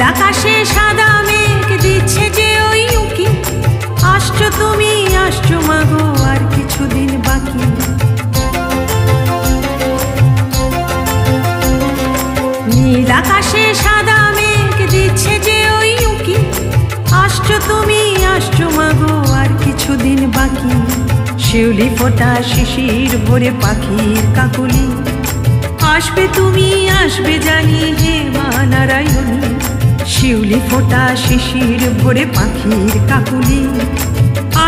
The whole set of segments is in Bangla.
নীল আকাশে সাদা মেঘ দিচ্ছে যে ওই উকি, আসছো তুমি আসছো মাগো আর কিছুদিন বাকি। নীল আকাশে সাদা মেঘ দিচ্ছে যে ওই উকি, আসছো তুমি আসছো মাগো আর কিছুদিন বাকি। শিউলি ফোটা শিশির ভরে পাখির কাকুলি, আসবে তুমি আসবে জানি হে মা নারায়ণী। শিউলি ফোটা শিশির ভরে পাখির কাকুলি,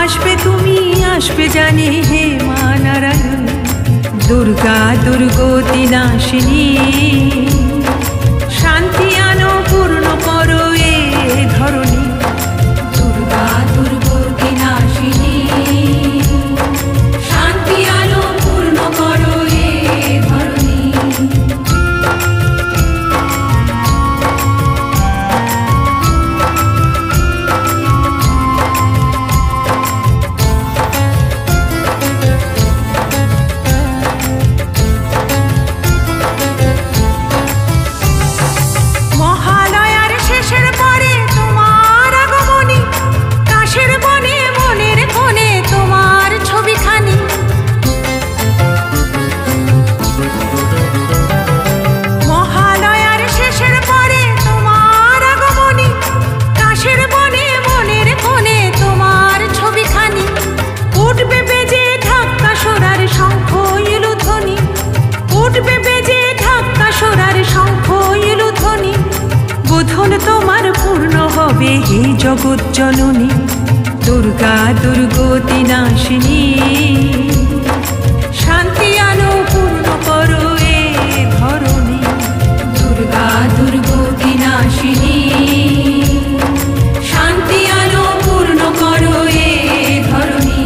আসবে তুমি আসবে জানি হে মা নারায়ণী। দুর্গা দুর্গতি নাশিনী, শান্তি আনো পূর্ণ করো এ ধরণী। দুর্গা দুর্গতি নাশিনী, শান্তি আনো পূর্ণ করো এ ধরণী। তোমার পূর্ণ হবে হে জগৎ জননী। দুর্গা দুর্গতি নাশিনী, শান্তি আনো পূর্ণ করো এ ধরণী। দুর্গা দুর্গতি নাশিনী, শান্তি আনো পূর্ণ করো এ ধরণী।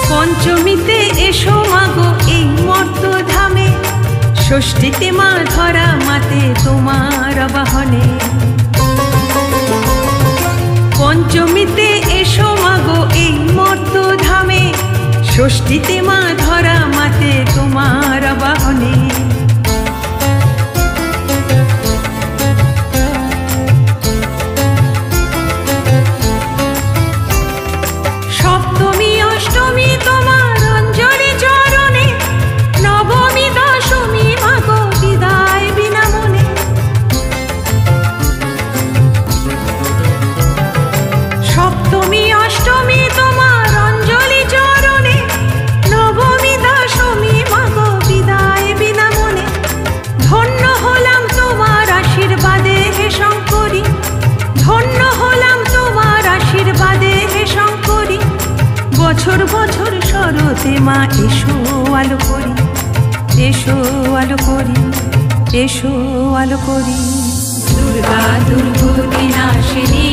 পঞ্চমীতে এসো মাগো এই মর্ত ধামে, ষষ্ঠীতে মা ধরা মাতে তোমার বাহনে। পঞ্চমীতে এসো মাগো এই মর্ত ধামে, ষষ্ঠীতে মা ধরা মাতে তোমার বাহনে। সপ্তমী অষ্টমী তোমার অঞ্জলি চরণে, নবমী দশমী মাগো বিদায় বিনা মনে। সপ্তমী অষ্টমী তোমার অঞ্জলি চরণে, নবমী দশমী মাগো বিদায় বিনা মনে। ধন্য হলাম তোমার আশীর্বাদে হে শঙ্করী, ধন্য হলাম তোমার আশীর্বাদে হে শঙ্করী। বছর বছর শরতে মা এসো আলো করি, এসো আলো করি, এসো আলো করি। দুর্গা দুর্গতি নাশিনী,